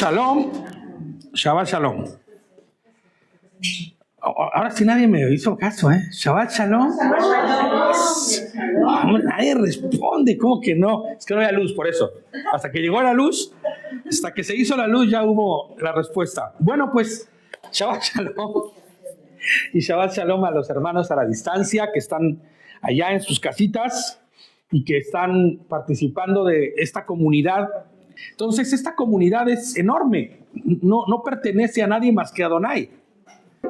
Shalom, Shabbat Shalom. Ahora sí nadie me hizo caso, ¿eh? Shabbat Shalom. Hombre, nadie responde, ¿cómo que no? Es que no había luz, por eso. Hasta que llegó la luz, hasta que se hizo la luz ya hubo la respuesta. Bueno, pues, Shabbat Shalom. Y Shabbat Shalom a los hermanos a la distancia que están allá en sus casitas y que están participando de esta comunidad. Entonces, esta comunidad es enorme. No pertenece a nadie más que a Adonai.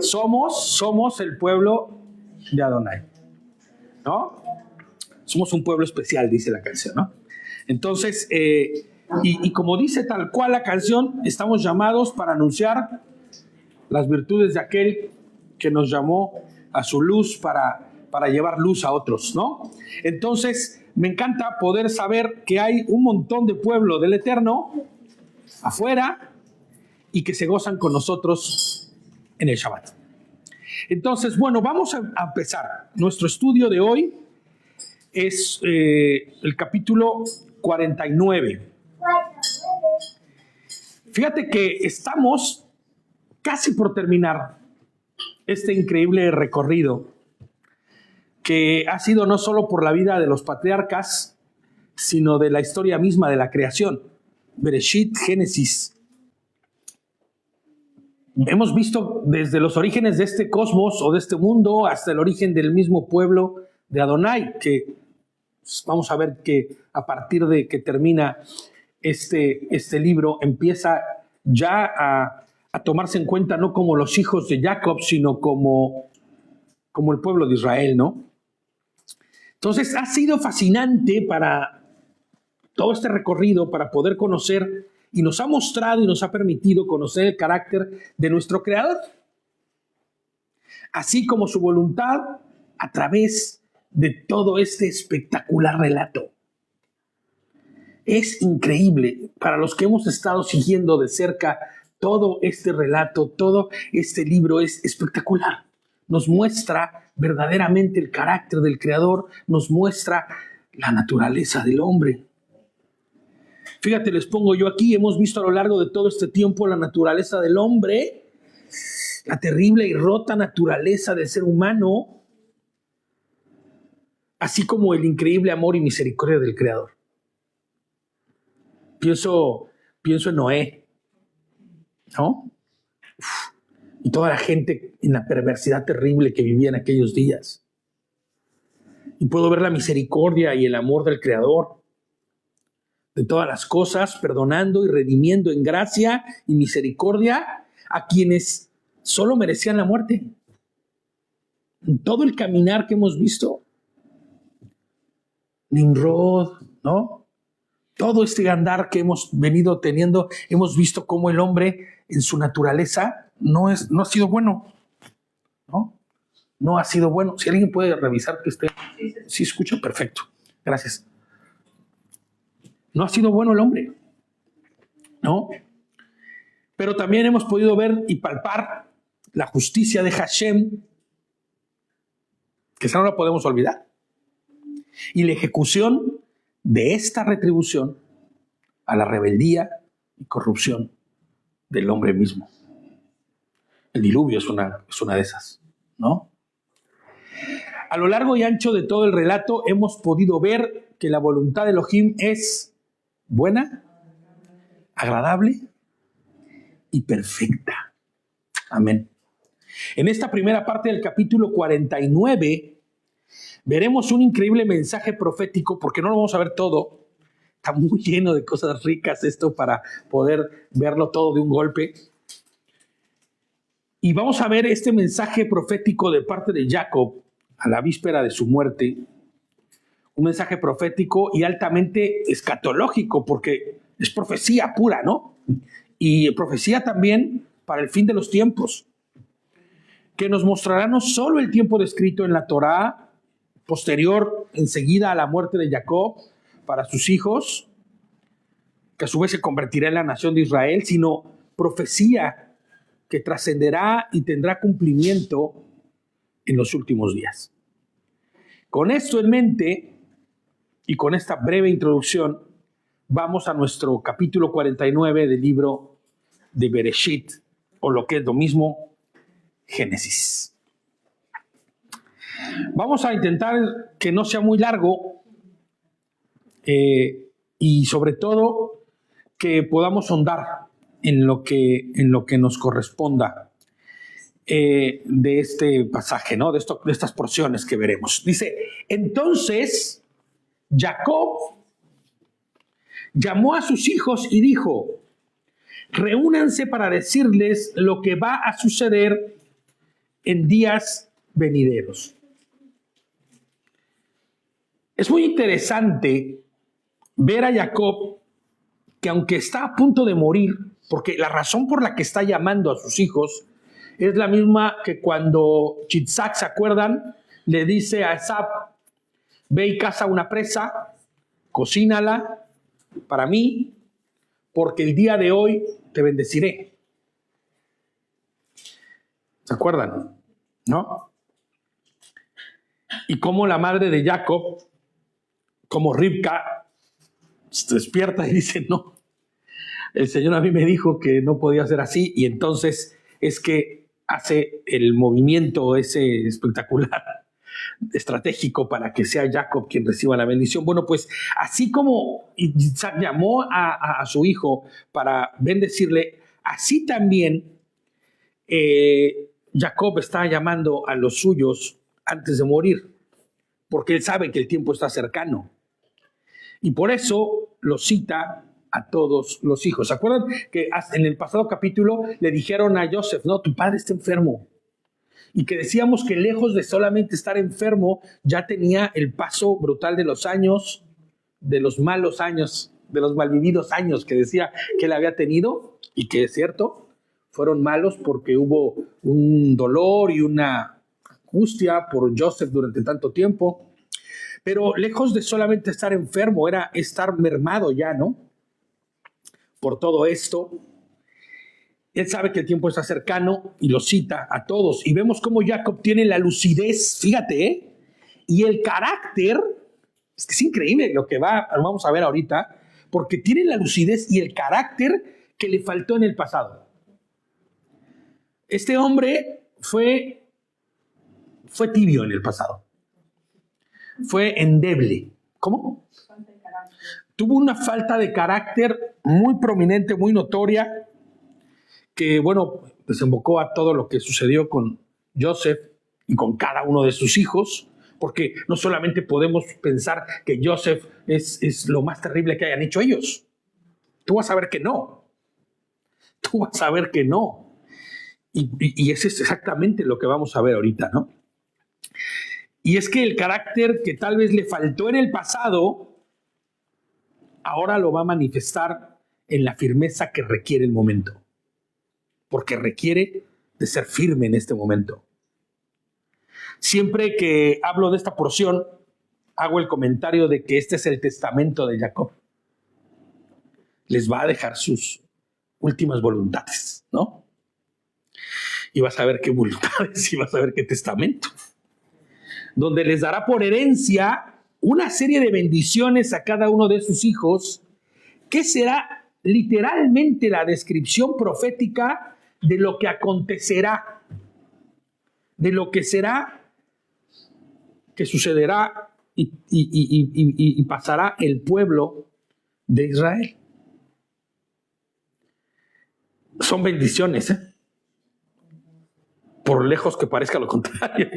Somos el pueblo de Adonai, ¿no? Somos un pueblo especial, dice la canción, ¿no? Entonces, y como dice tal cual la canción, estamos llamados para anunciar las virtudes de aquel que nos llamó a su luz para llevar luz a otros, ¿no? Entonces, me encanta poder saber que hay un montón de pueblo del Eterno afuera y que se gozan con nosotros en el Shabbat. Entonces, bueno, vamos a empezar. Nuestro estudio de hoy es el capítulo 49. Fíjate que estamos casi por terminar este increíble recorrido que ha sido no solo por la vida de los patriarcas, sino de la historia misma de la creación. Bereshit, Génesis. Hemos visto desde los orígenes de este cosmos o de este mundo hasta el origen del mismo pueblo de Adonai, que vamos a ver que a partir de que termina este libro empieza ya a tomarse en cuenta no como los hijos de Jacob, sino como el pueblo de Israel, ¿no? Entonces ha sido fascinante para todo este recorrido, para poder conocer, y nos ha mostrado y nos ha permitido conocer el carácter de nuestro Creador, así como su voluntad a través de todo este espectacular relato. Es increíble para los que hemos estado siguiendo de cerca todo este relato, todo este libro es espectacular. Nos muestra verdaderamente el carácter del Creador, nos muestra la naturaleza del hombre. Fíjate, les pongo yo aquí, hemos visto a lo largo de todo este tiempo la naturaleza del hombre, la terrible y rota naturaleza del ser humano, así como el increíble amor y misericordia del Creador. Pienso en Noé, ¿no? Y toda la gente en la perversidad terrible que vivía en aquellos días. Y puedo ver la misericordia y el amor del Creador de todas las cosas, perdonando y redimiendo en gracia y misericordia a quienes solo merecían la muerte. En todo el caminar que hemos visto, Nimrod, ¿no? Todo este andar que hemos venido teniendo, hemos visto cómo el hombre en su naturaleza no ha sido bueno, ¿no? No ha sido bueno. Si alguien puede revisar que esté... Sí, escucho, perfecto. Gracias. No ha sido bueno el hombre, ¿no? Pero también hemos podido ver y palpar la justicia de Hashem, que esa no la podemos olvidar, y la ejecución de esta retribución a la rebeldía y corrupción del hombre mismo. El diluvio es una de esas, ¿no? A lo largo y ancho de todo el relato hemos podido ver que la voluntad de Elohim es buena, agradable y perfecta. Amén. En esta primera parte del capítulo 49 veremos un increíble mensaje profético, porque no lo vamos a ver todo. Está muy lleno de cosas ricas esto para poder verlo todo de un golpe. Y vamos a ver este mensaje profético de parte de Jacob a la víspera de su muerte. Un mensaje profético y altamente escatológico, porque es profecía pura, ¿no? Y profecía también para el fin de los tiempos, que nos mostrará no solo el tiempo descrito en la Torá, posterior enseguida a la muerte de Jacob para sus hijos, que a su vez se convertirá en la nación de Israel, sino profecía que trascenderá y tendrá cumplimiento en los últimos días. Con esto en mente y con esta breve introducción, vamos a nuestro capítulo 49 del libro de Bereshit, o lo que es lo mismo, Génesis. Vamos a intentar que no sea muy largo y sobre todo que podamos ahondar en lo que nos corresponda de este pasaje, ¿no? De estas porciones que veremos. Dice, entonces Jacob llamó a sus hijos y dijo, reúnanse para decirles lo que va a suceder en días venideros. Es muy interesante ver a Jacob que aunque está a punto de morir, porque la razón por la que está llamando a sus hijos es la misma que cuando Yitzhak, ¿se acuerdan? Le dice a Esab, ve y caza una presa, cocínala para mí, porque el día de hoy te bendeciré. ¿Se acuerdan? ¿No? Y como la madre de Jacob, como Ribka, se despierta y dice, no, el Señor a mí me dijo que no podía ser así, y entonces es que hace el movimiento ese espectacular, estratégico, para que sea Jacob quien reciba la bendición. Bueno, pues así como Isaac llamó a su hijo para bendecirle, así también Jacob está llamando a los suyos antes de morir, porque él sabe que el tiempo está cercano. Y por eso lo cita a todos los hijos. ¿Se acuerdan que en el pasado capítulo le dijeron a Joseph, no, tu padre está enfermo? Y que decíamos que lejos de solamente estar enfermo, ya tenía el paso brutal de los años, de los malos años, de los malvividos años que decía que él había tenido, y que es cierto, fueron malos porque hubo un dolor y una angustia por Joseph durante tanto tiempo. Pero lejos de solamente estar enfermo, era estar mermado ya, ¿no? Por todo esto. Él sabe que el tiempo está cercano y lo cita a todos. Y vemos cómo Jacob tiene la lucidez, fíjate, y el carácter. Es que es increíble lo que vamos a ver ahorita, porque tiene la lucidez y el carácter que le faltó en el pasado. Este hombre fue tibio en el pasado. Fue endeble. ¿Cómo? Tuvo una falta de carácter muy prominente, muy notoria, que, bueno, desembocó a todo lo que sucedió con Joseph y con cada uno de sus hijos, porque no solamente podemos pensar que Joseph es lo más terrible que hayan hecho ellos. Tú vas a ver que no. Tú vas a ver que no. Y ese es exactamente lo que vamos a ver ahorita, ¿no? Y es que el carácter que tal vez le faltó en el pasado, ahora lo va a manifestar en la firmeza que requiere el momento. Porque requiere de ser firme en este momento. Siempre que hablo de esta porción, hago el comentario de que este es el testamento de Jacob. Les va a dejar sus últimas voluntades, ¿no? Y vas a ver qué voluntades y vas a ver qué testamento. Donde les dará por herencia una serie de bendiciones a cada uno de sus hijos, que será literalmente la descripción profética de lo que acontecerá, de lo que será, que sucederá y pasará el pueblo de Israel. Son bendiciones, por lejos que parezca lo contrario.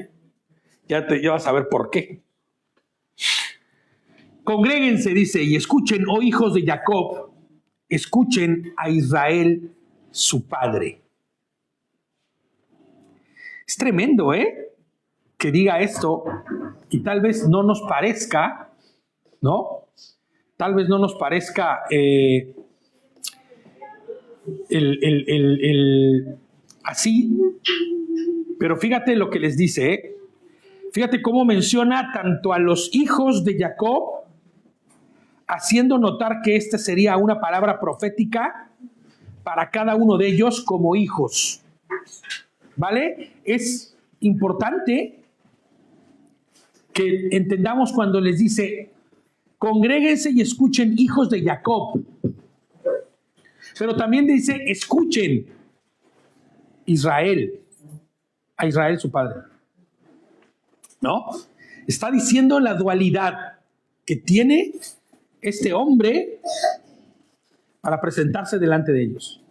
Ya vas a ver por qué. Congréguense, dice, y escuchen, oh hijos de Jacob, escuchen a Israel, su padre. Es tremendo, que diga esto, y tal vez no nos parezca, ¿no? Tal vez no nos parezca así, pero fíjate lo que les dice, Fíjate cómo menciona tanto a los hijos de Jacob, haciendo notar que esta sería una palabra profética para cada uno de ellos como hijos. ¿Vale? Es importante que entendamos cuando les dice, congréguense y escuchen, hijos de Jacob. Pero también dice, escuchen Israel, a Israel su padre. ¿No? Está diciendo la dualidad que tiene este hombre para presentarse delante de ellos.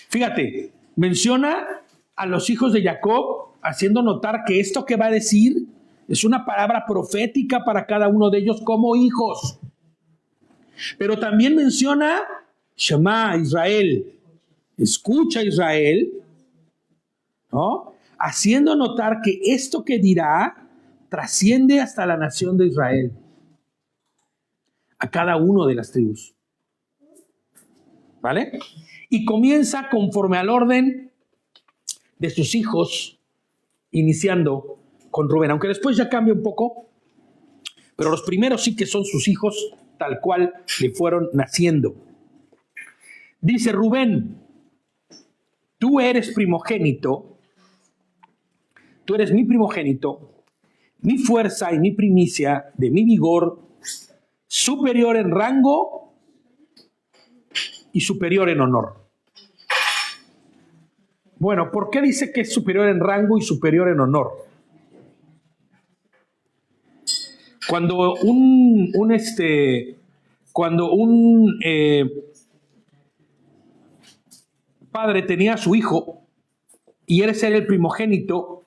Fíjate, menciona a los hijos de Jacob, haciendo notar que esto que va a decir es una palabra profética para cada uno de ellos como hijos. Pero también menciona Shema, Israel, escucha Israel, ¿no? Haciendo notar que esto que dirá trasciende hasta la nación de Israel, a cada uno de las tribus. ¿Vale? Y comienza conforme al orden de sus hijos, iniciando con Rubén, aunque después ya cambia un poco, pero los primeros sí que son sus hijos, tal cual le fueron naciendo. Dice Rubén, tú eres primogénito, tú eres mi primogénito, mi fuerza y mi primicia, de mi vigor, superior en rango y superior en honor. Bueno, ¿por qué dice que es superior en rango y superior en honor? Cuando un padre tenía a su hijo y eres el primogénito,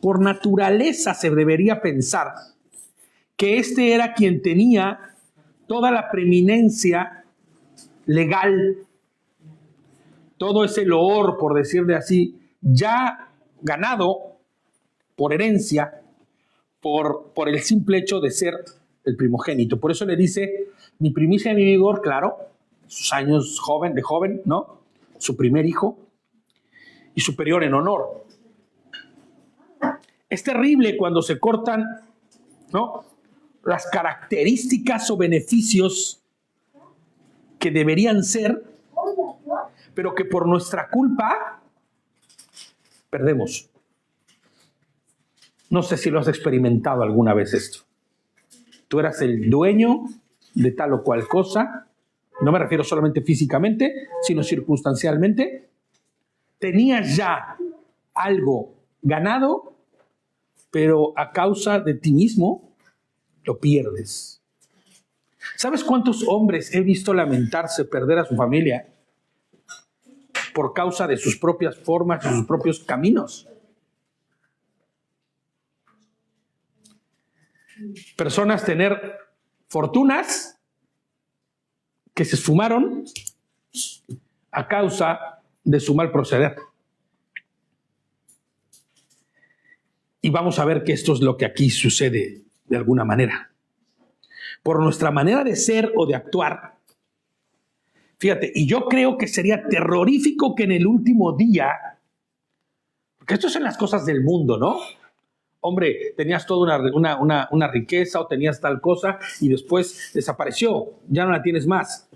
por naturaleza se debería pensar que este era quien tenía toda la preeminencia legal, todo ese loor, por decirle así, ya ganado por herencia, por el simple hecho de ser el primogénito. Por eso le dice, mi primicia y mi vigor, claro, sus años de joven, ¿no? Su primer hijo, y superior en honor. Es terrible cuando se cortan, ¿no?, las características o beneficios que deberían ser, pero que por nuestra culpa perdemos. No sé si lo has experimentado alguna vez esto. Tú eras el dueño de tal o cual cosa, no me refiero solamente físicamente, sino circunstancialmente. Tenías ya algo ganado, pero a causa de ti mismo lo pierdes. ¿Sabes cuántos hombres he visto lamentarse perder a su familia por causa de sus propias formas y sus propios caminos? Personas tener fortunas que se esfumaron a causa de su mal proceder. Y vamos a ver que esto es lo que aquí sucede de alguna manera. Por nuestra manera de ser o de actuar. Fíjate, y yo creo que sería terrorífico que en el último día, porque esto son las cosas del mundo, ¿no? Hombre, tenías toda una riqueza o tenías tal cosa y después desapareció, ya no la tienes más.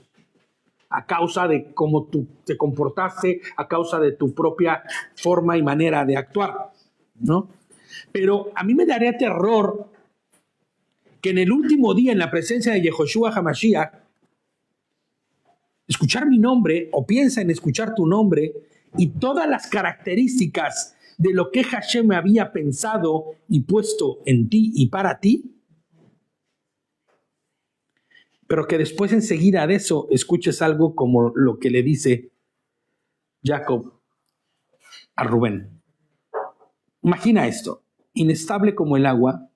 A causa de cómo tú te comportaste, a causa de tu propia forma y manera de actuar, ¿no? Pero a mí me daría terror que en el último día, en la presencia de Yehoshua HaMashiach, escuchar mi nombre, o piensa en escuchar tu nombre, y todas las características de lo que Hashem me había pensado y puesto en ti y para ti, pero que después enseguida de eso escuches algo como lo que le dice Jacob a Rubén. Imagina esto, inestable como el agua,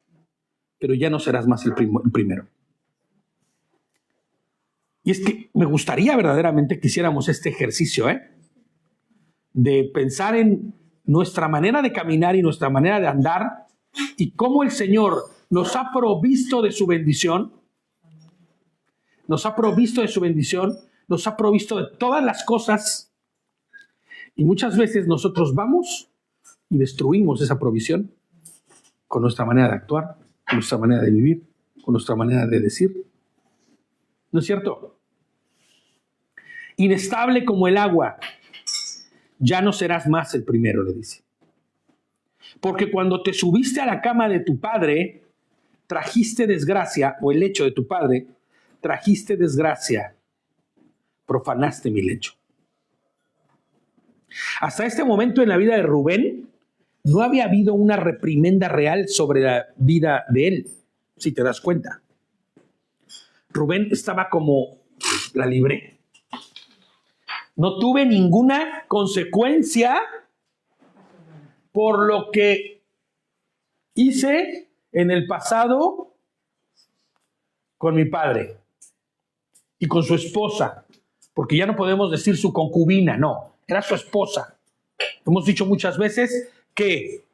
pero ya no serás más el primero. Y es que me gustaría verdaderamente que hiciéramos este ejercicio, de pensar en nuestra manera de caminar y nuestra manera de andar y cómo el Señor nos ha provisto de su bendición, nos ha provisto de todas las cosas, y muchas veces nosotros vamos y destruimos esa provisión con nuestra manera de actuar, con nuestra manera de vivir, con nuestra manera de decir. ¿No es cierto? Inestable como el agua, ya no serás más el primero, le dice. Porque cuando te subiste a la cama de tu padre, trajiste desgracia, o el lecho de tu padre, trajiste desgracia profanaste mi lecho. Hasta este momento en la vida de Rubén, no había habido una reprimenda real sobre la vida de él, si te das cuenta. Rubén estaba como, la libré. No tuve ninguna consecuencia por lo que hice en el pasado con mi padre y con su esposa, porque ya no podemos decir su concubina, no, era su esposa. Hemos dicho muchas veces que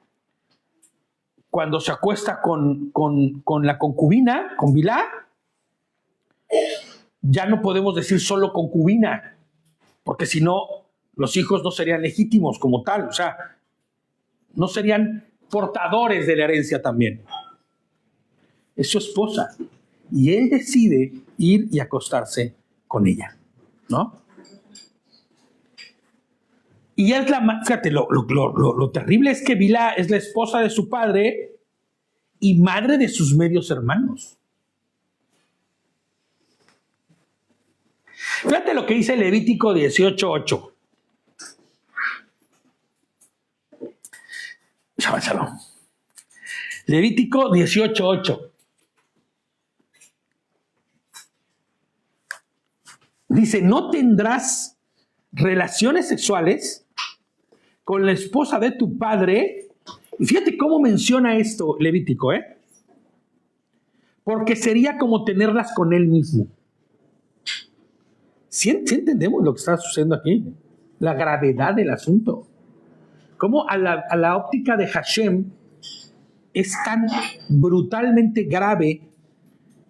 cuando se acuesta con la concubina, con Bilhá, ya no podemos decir solo concubina, porque si no, los hijos no serían legítimos como tal, o sea, no serían portadores de la herencia también. Es su esposa, y él decide ir y acostarse con ella, ¿no? Y es fíjate, lo terrible es que Bilhá es la esposa de su padre y madre de sus medios hermanos. Fíjate lo que dice Levítico 18:8. Shalom. Levítico 18:8. Dice, no tendrás relaciones sexuales con la esposa de tu padre. Y fíjate cómo menciona esto Levítico, porque sería como tenerlas con él mismo. ¿Sí entendemos lo que está sucediendo aquí? La gravedad del asunto. Cómo a la óptica de Hashem es tan brutalmente grave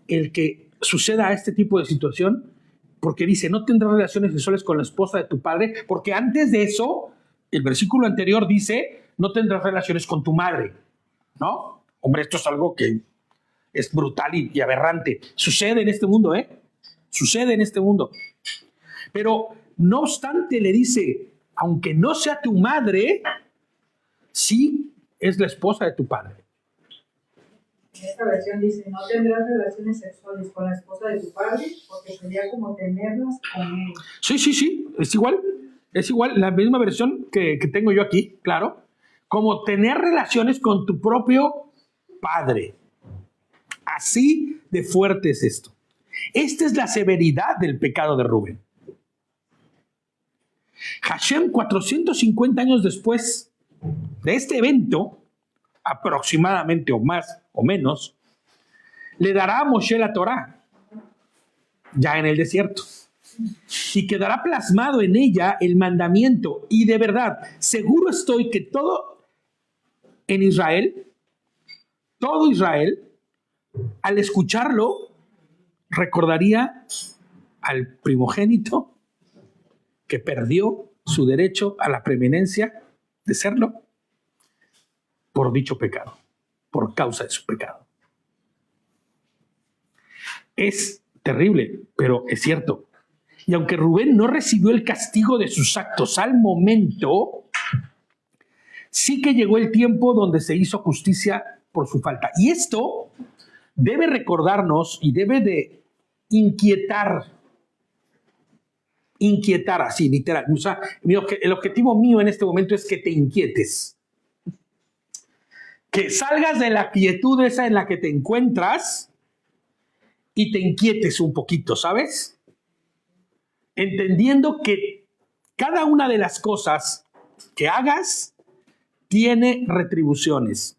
el que suceda este tipo de situación, porque dice, no tendrás relaciones sexuales con la esposa de tu padre, porque antes de eso, el versículo anterior dice, no tendrás relaciones con tu madre, ¿no? Hombre, esto es algo que es brutal y aberrante. Sucede en este mundo, Sucede en este mundo. Pero, no obstante, le dice, aunque no sea tu madre, sí es la esposa de tu padre. En esta versión dice, no tendrás relaciones sexuales con la esposa de tu padre, porque sería como tenerlas con él. Sí, es igual, la misma versión que tengo yo aquí, claro, como tener relaciones con tu propio padre. Así de fuerte es esto. Esta es la severidad del pecado de Rubén. Hashem, 450 años después de este evento, aproximadamente o más o menos, le dará a Moshe la Torá, ya en el desierto, y quedará plasmado en ella el mandamiento. Y de verdad, seguro estoy que todo Israel, al escucharlo, recordaría al primogénito que perdió su derecho a la preeminencia de serlo por dicho pecado, por causa de su pecado. Es terrible, pero es cierto. Y aunque Rubén no recibió el castigo de sus actos al momento, sí que llegó el tiempo donde se hizo justicia por su falta. Y esto debe recordarnos y debe de inquietar así, literal. O sea, el objetivo mío en este momento es que te inquietes. Que salgas de la quietud esa en la que te encuentras y te inquietes un poquito, ¿sabes? Entendiendo que cada una de las cosas que hagas tiene retribuciones.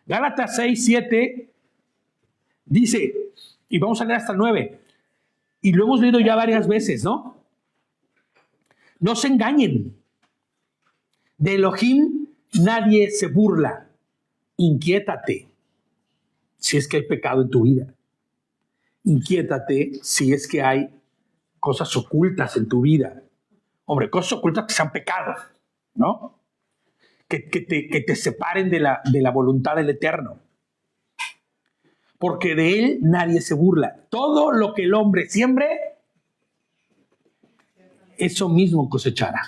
Gálatas 6:7 dice, y vamos a leer hasta el 9, y lo hemos leído ya varias veces, ¿no? No se engañen. De Elohim nadie se burla. Inquiétate si es que hay pecado en tu vida. Inquiétate si es que hay cosas ocultas en tu vida. Hombre, cosas ocultas que sean pecados, ¿no? Que te separen de la voluntad del Eterno. Porque de él nadie se burla. Todo lo que el hombre siembre, eso mismo cosechará.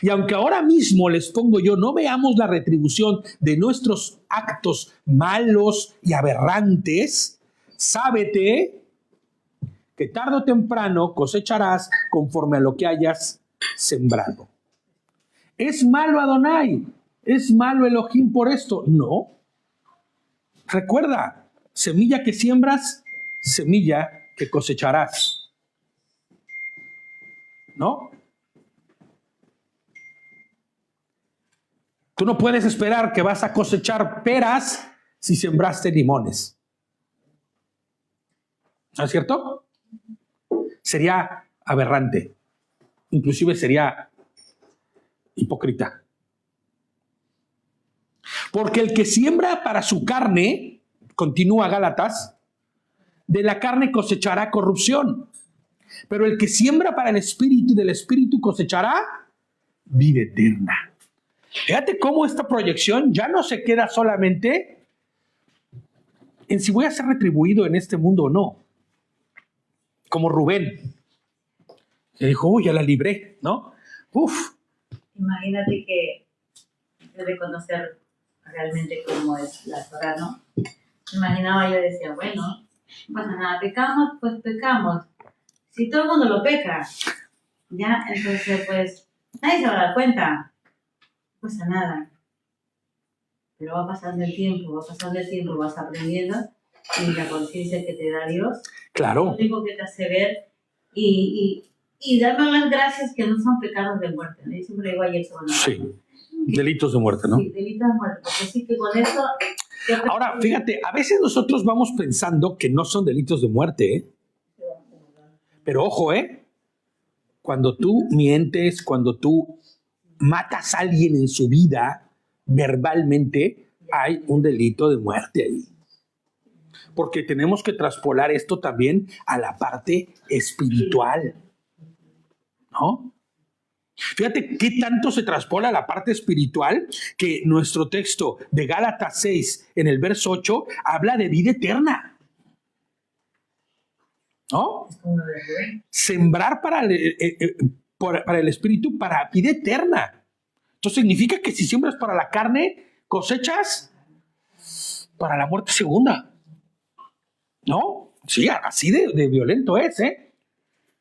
Y aunque ahora mismo les pongo yo, no veamos la retribución de nuestros actos malos y aberrantes, sábete que que tarde o temprano cosecharás conforme a lo que hayas sembrado. ¿Es malo Adonai? ¿Es malo Elohim por esto? No. Recuerda, semilla que siembras, semilla que cosecharás. ¿No? Tú no puedes esperar que vas a cosechar peras si sembraste limones. ¿No es cierto? Sería aberrante. Inclusive sería hipócrita. Porque el que siembra para su carne, continúa Gálatas, de la carne cosechará corrupción. Pero el que siembra para el espíritu, del espíritu cosechará vida eterna. Fíjate cómo esta proyección ya no se queda solamente en si voy a ser retribuido en este mundo o no. Como Rubén, que dijo, uy, ya la libré, ¿no? Uf. Imagínate que de reconocer realmente cómo es la Torah, ¿no? Imaginaba yo, decía, bueno, no pasa nada, pecamos, pues pecamos. Si todo el mundo lo peca, ya, entonces pues nadie se va a dar cuenta. No pasa nada. Pero va pasando el tiempo, vas aprendiendo y la conciencia que te da Dios, Claro. lo único que te hace ver y darme las gracias que no son pecados de muerte, ¿no? Yo siempre digo ayer sobre Sí, delitos de muerte, ¿no? Sí, delitos de muerte, porque sí que con eso... Ahora, fíjate, a veces nosotros vamos pensando que no son delitos de muerte, ¿eh? Pero ojo, ¿eh? Cuando tú mientes, cuando tú matas a alguien en su vida, verbalmente, hay un delito de muerte ahí. Porque tenemos que traspolar esto también a la parte espiritual, ¿no? Fíjate qué tanto se traspola a la parte espiritual que nuestro texto de Gálatas 6 en el verso 8 habla de vida eterna, ¿no? Sembrar para el espíritu, para vida eterna. Esto significa que si siembras para la carne, cosechas para la muerte segunda. ¿No? Sí, así de violento es, ¿eh?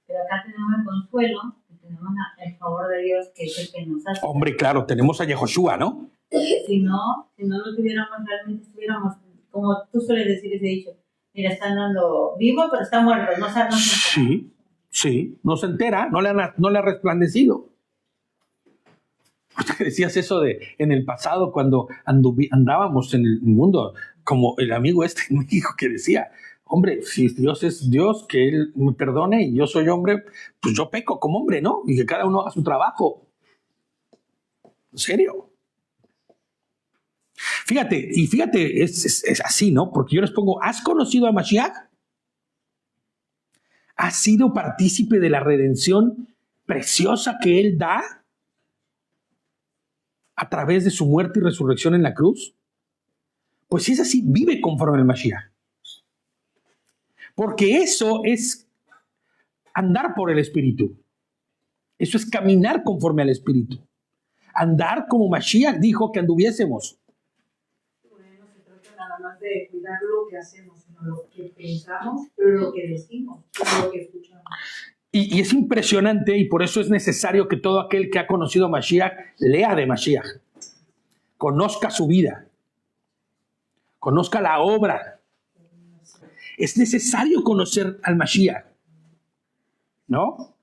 Pero acá tenemos el consuelo, que tenemos el favor de Dios, que es el que nos hace. Hombre, claro, tenemos a Yehoshua, ¿no? Si no tuviéramos, realmente estuviéramos, como tú sueles decir ese dicho, mira, están dando vivo, pero está muerto, no sabe. Sí, no se entera, no le ha resplandecido. ¿Usted decías eso de en el pasado cuando andábamos en el mundo? Como el amigo este en México que decía, hombre, si Dios es Dios, que Él me perdone y yo soy hombre, pues yo peco como hombre, ¿no? Y que cada uno haga su trabajo. ¿En serio? Fíjate, es así, ¿no? Porque yo les pongo, ¿has conocido a Mashiach? ¿Has sido partícipe de la redención preciosa que Él da a través de su muerte y resurrección en la cruz? Pues si es así, vive conforme al Mashiach. Porque eso es andar por el Espíritu. Eso es caminar conforme al Espíritu. Andar como Mashiach dijo que anduviésemos. No se trata nada más de cuidar lo que hacemos, sino lo que pensamos, pero lo que decimos, lo que escuchamos. Y es impresionante, y por eso es necesario que todo aquel que ha conocido a Mashiach lea de Mashiach. Conozca su vida. Conozca la obra. Es necesario conocer al Mashiach, ¿no?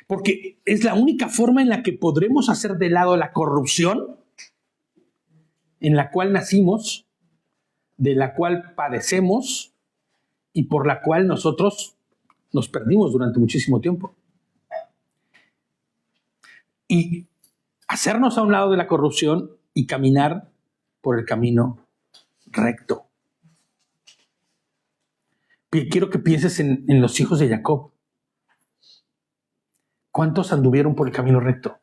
Porque es la única forma en la que podremos hacer de lado la corrupción en la cual nacimos, de la cual padecemos y por la cual nosotros nos perdimos durante muchísimo tiempo. Y hacernos a un lado de la corrupción y caminar por el camino recto. Quiero que pienses en los hijos de Jacob. ¿Cuántos anduvieron por el camino recto?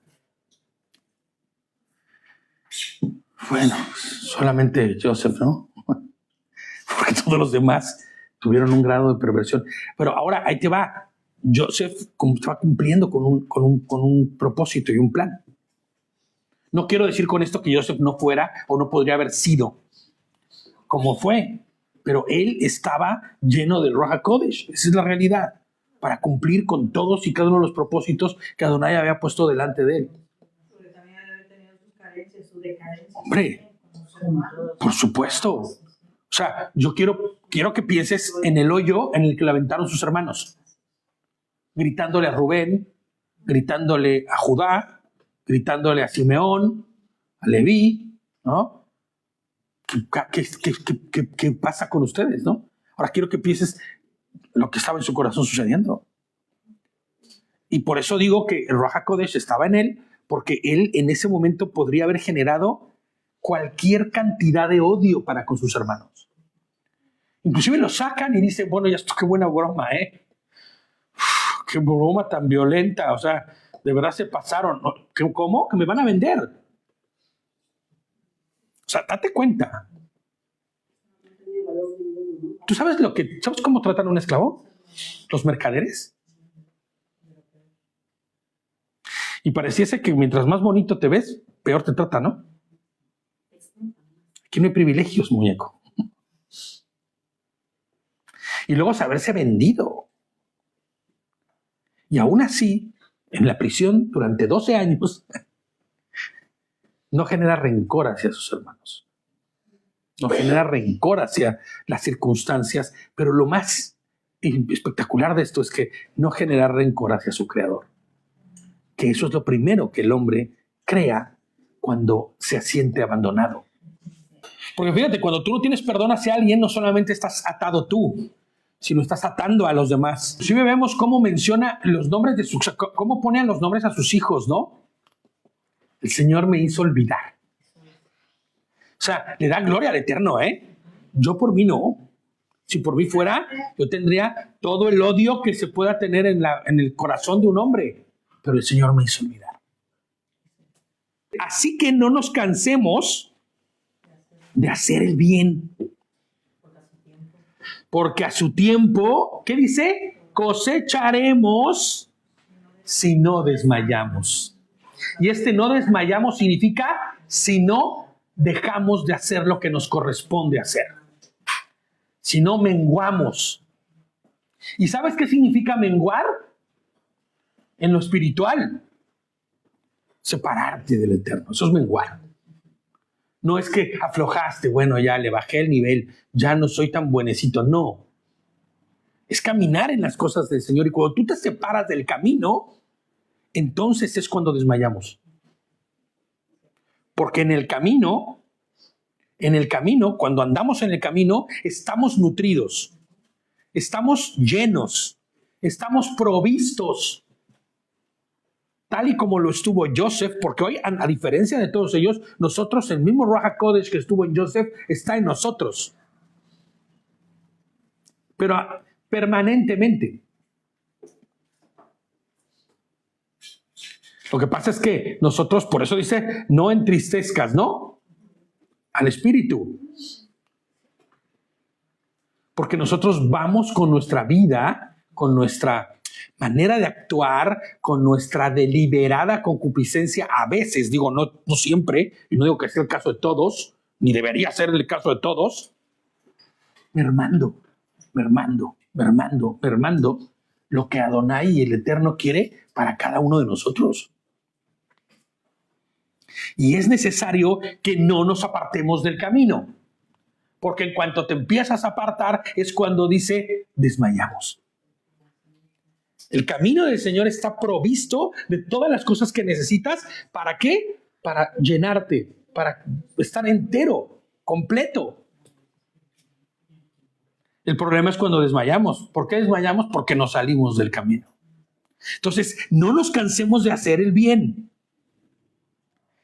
Bueno, solamente Joseph, ¿no? Porque todos los demás tuvieron un grado de perversión. Pero ahora, ahí te va. Joseph estaba cumpliendo con un propósito y un plan. No quiero decir con esto que Joseph no fuera o no podría haber sido como fue. pero él estaba lleno del Ruach HaKodesh. Esa es la realidad, para cumplir con todos y cada uno de los propósitos que Adonai había puesto delante de él. Porque también debe tener sus carencias, su decadencia. Hombre, por supuesto. O sea, yo quiero que pienses en el hoyo en el que le aventaron sus hermanos, gritándole a Rubén, gritándole a Judá, gritándole a Simeón, a Leví, ¿no? ¿Qué pasa con ustedes, no? Ahora quiero que pienses lo que estaba en su corazón sucediendo. Y por eso digo que el Ruach HaKodesh estaba en él, porque él en ese momento podría haber generado cualquier cantidad de odio para con sus hermanos. Inclusive lo sacan y dicen, bueno, ya esto, qué buena broma, ¿eh? Uf, qué broma tan violenta, o sea, de verdad se pasaron. ¿Cómo? Que me van a vender. O sea, date cuenta. ¿Tú sabes cómo tratan a un esclavo? Los mercaderes. Y pareciese que mientras más bonito te ves, peor te trata, ¿no? Aquí no hay privilegios, muñeco. Y luego saberse vendido. Y aún así, en la prisión durante 12 años, no genera rencor hacia sus hermanos. No genera rencor hacia las circunstancias, pero lo más espectacular de esto es que no genera rencor hacia su creador. Que eso es lo primero que el hombre crea cuando se siente abandonado. Porque fíjate, cuando tú no tienes perdón hacia alguien, no solamente estás atado tú, sino estás atando a los demás. Si vemos cómo menciona los nombres de cómo pone los nombres a sus hijos, ¿no? El Señor me hizo olvidar. O sea, le da gloria al Eterno, ¿eh? Yo por mí no. Si por mí fuera, yo tendría todo el odio que se pueda tener en el corazón de un hombre. Pero el Señor me hizo olvidar. Así que no nos cansemos de hacer el bien. Porque a su tiempo, ¿qué dice? Cosecharemos si no desmayamos. Y no desmayamos significa si no dejamos de hacer lo que nos corresponde hacer. Si no menguamos. ¿Y sabes qué significa menguar? En lo espiritual, separarte del Eterno. Eso es menguar. No es que aflojaste, bueno, ya le bajé el nivel, ya no soy tan buenecito. No. Es caminar en las cosas del Señor. Y cuando tú te separas del camino, entonces es cuando desmayamos. Porque en el camino, cuando andamos en el camino, estamos nutridos, estamos llenos, estamos provistos. Tal y como lo estuvo Joseph, porque hoy, a diferencia de todos ellos, nosotros, el mismo Ruach HaKodesh que estuvo en Joseph, está en nosotros. Pero permanentemente. Lo que pasa es que nosotros, por eso dice, no entristezcas, ¿no? Al espíritu. Porque nosotros vamos con nuestra vida, con nuestra manera de actuar, con nuestra deliberada concupiscencia, a veces, digo, no siempre, y no digo que sea el caso de todos, ni debería ser el caso de todos, mermando lo que Adonai y el Eterno quiere para cada uno de nosotros. Y es necesario que no nos apartemos del camino, porque en cuanto te empiezas a apartar es cuando dice, desmayamos. El camino del Señor está provisto de todas las cosas que necesitas. ¿Para qué? Para llenarte, para estar entero, completo. El problema es cuando desmayamos. ¿Por qué desmayamos? Porque nos salimos del camino. Entonces, no nos cansemos de hacer el bien.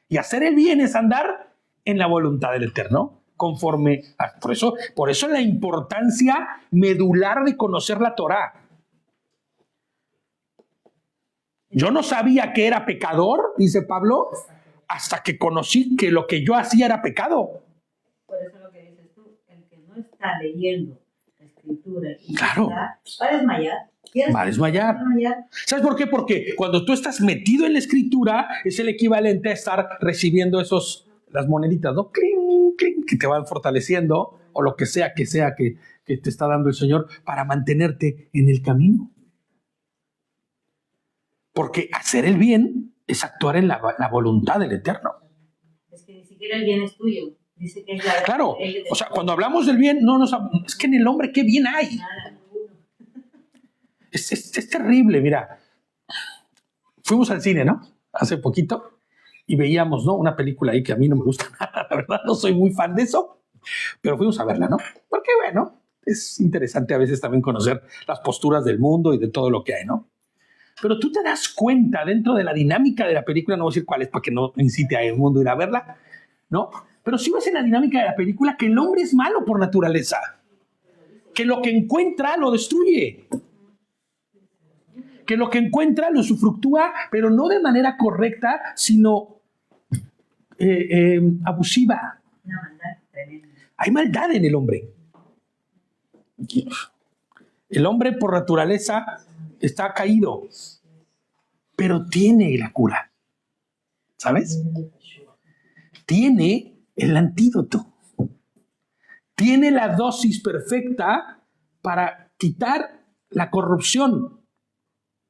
Y hacer el bien es andar en la voluntad del Eterno, conforme a, por eso la importancia medular de conocer la Torá. Yo no sabía que era pecador, dice Pablo, hasta que conocí que lo que yo hacía era pecado. Por eso lo que dices tú, el que no está leyendo la escritura y claro, va a desmayar. Va a desmayar. ¿Sabes por qué? Porque cuando tú estás metido en la escritura, es el equivalente a estar recibiendo las moneditas, ¿no? Cling, cling, que te van fortaleciendo. o lo que sea que te está dando el Señor para mantenerte en el camino. Porque hacer el bien es actuar en la voluntad del Eterno. Es que ni siquiera el bien es tuyo. Dice que es la... Claro, o sea, cuando hablamos del bien, es que en el hombre, ¿qué bien hay? Es terrible, mira. Fuimos al cine, ¿no? Hace poquito y veíamos, ¿no? Una película ahí que a mí no me gusta nada, la verdad, no soy muy fan de eso, pero fuimos a verla, ¿no? Porque, bueno, es interesante a veces también conocer las posturas del mundo y de todo lo que hay, ¿no? Pero tú te das cuenta dentro de la dinámica de la película, no voy a decir cuál es para que no incite a el mundo a ir a verla, ¿no? Pero sí ves en la dinámica de la película que el hombre es malo por naturaleza, que lo que encuentra lo destruye, que lo que encuentra lo usufructúa, pero no de manera correcta, sino abusiva. Una maldad tremenda. Hay maldad en el hombre. El hombre por naturaleza está caído, pero tiene la cura, ¿sabes? Tiene el antídoto. Tiene la dosis perfecta para quitar la corrupción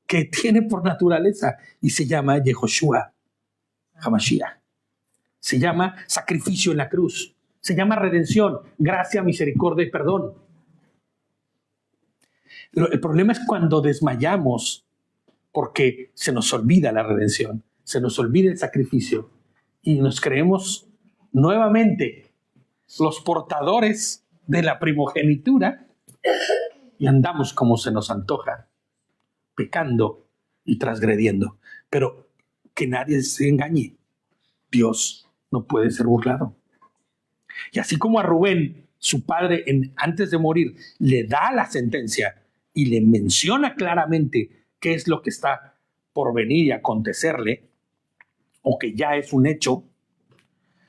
que tiene por naturaleza y se llama Yehoshua HaMashiach. Se llama sacrificio en la cruz. Se llama redención, gracia, misericordia y perdón. El problema es cuando desmayamos porque se nos olvida la redención, se nos olvida el sacrificio y nos creemos nuevamente los portadores de la primogenitura y andamos como se nos antoja, pecando y transgrediendo. Pero que nadie se engañe. Dios no puede ser burlado. Y así como a Rubén, su padre, antes de morir, le da la sentencia y le menciona claramente qué es lo que está por venir y acontecerle, o que ya es un hecho,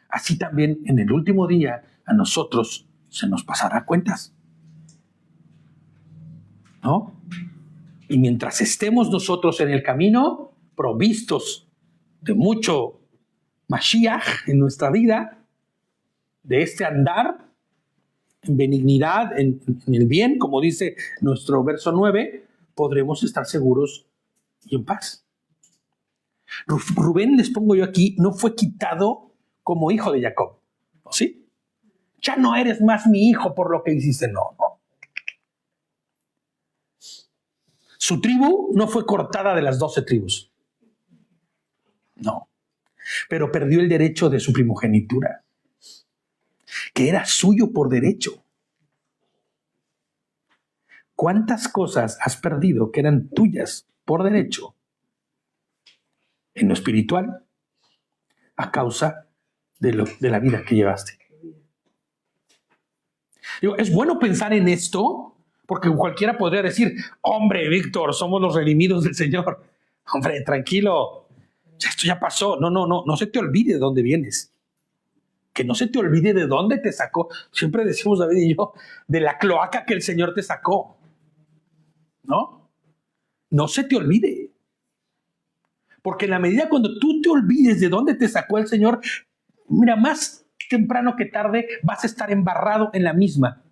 así también en el último día a nosotros se nos pasará cuentas, ¿no? Y mientras estemos nosotros en el camino, provistos de mucho Mashiach en nuestra vida, de este andar en benignidad, en el bien, como dice nuestro verso 9, podremos estar seguros y en paz. Rubén, les pongo yo aquí, no fue quitado como hijo de Jacob, ¿sí? Ya no eres más mi hijo por lo que hiciste, no. Su tribu no fue cortada de las 12 tribus, no, pero perdió el derecho de su primogenitura, que era suyo por derecho. ¿Cuántas cosas has perdido que eran tuyas por derecho en lo espiritual a causa de la vida que llevaste? Digo, es bueno pensar en esto porque cualquiera podría decir, hombre, Víctor, somos los redimidos del Señor. Hombre, tranquilo, esto ya pasó. No se te olvide de dónde vienes. Que no se te olvide de dónde te sacó. Siempre decimos, David y yo, de la cloaca que el Señor te sacó. ¿No? No se te olvide. Porque en la medida cuando tú te olvides de dónde te sacó el Señor, mira, más temprano que tarde vas a estar embarrado en la misma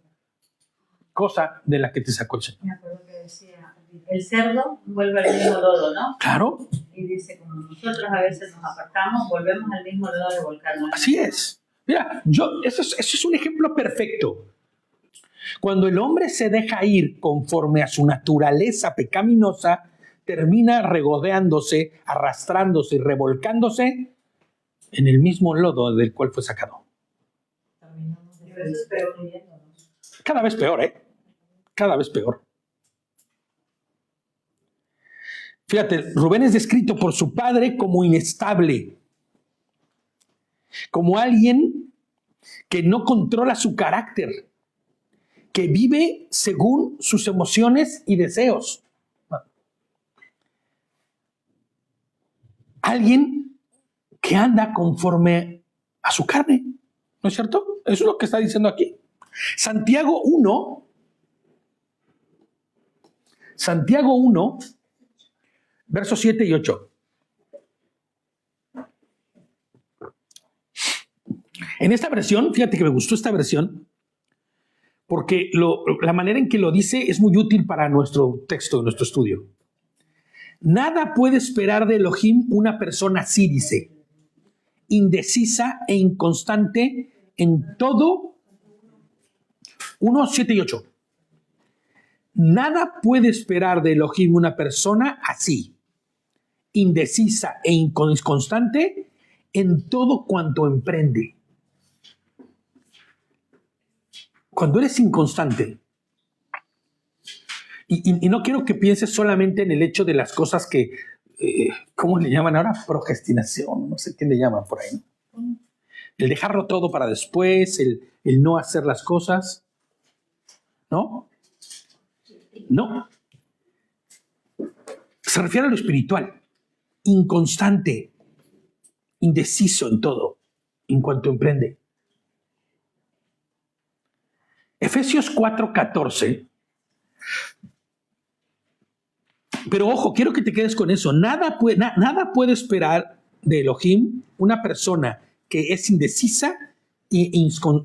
cosa de la que te sacó el Señor. Me acuerdo que decía, el cerdo vuelve al mismo lodo, ¿no? Claro. Y dice, como nosotros a veces nos apartamos, volvemos al mismo lodo de volcarnos. Así es. Mira, eso es un ejemplo perfecto. Cuando el hombre se deja ir conforme a su naturaleza pecaminosa, termina regodeándose, arrastrándose y revolcándose en el mismo lodo del cual fue sacado. Cada vez peor, ¿eh? Cada vez peor. Fíjate, Rubén es descrito por su padre como inestable, como alguien que no controla su carácter, que vive según sus emociones y deseos. Alguien que anda conforme a su carne, ¿no es cierto? Eso es lo que está diciendo aquí. Santiago 1, versos 7 y 8. En esta versión, fíjate que me gustó esta versión, porque la manera en que lo dice es muy útil para nuestro texto, nuestro estudio. Nada puede esperar de Elohim una persona así, dice, indecisa e inconstante en todo. 1, 7 y 8. Nada puede esperar de Elohim una persona así, indecisa e inconstante en todo cuanto emprende. Cuando eres inconstante, y no quiero que pienses solamente en el hecho de las cosas que, ¿cómo le llaman ahora? Procrastinación, no sé qué le llaman por ahí, ¿no? El dejarlo todo para después, el no hacer las cosas, ¿no? No. Se refiere a lo espiritual. Inconstante, indeciso en todo, en cuanto emprende. Efesios 4:14. Pero ojo, quiero que te quedes con eso. Nada puede esperar de Elohim una persona que es indecisa e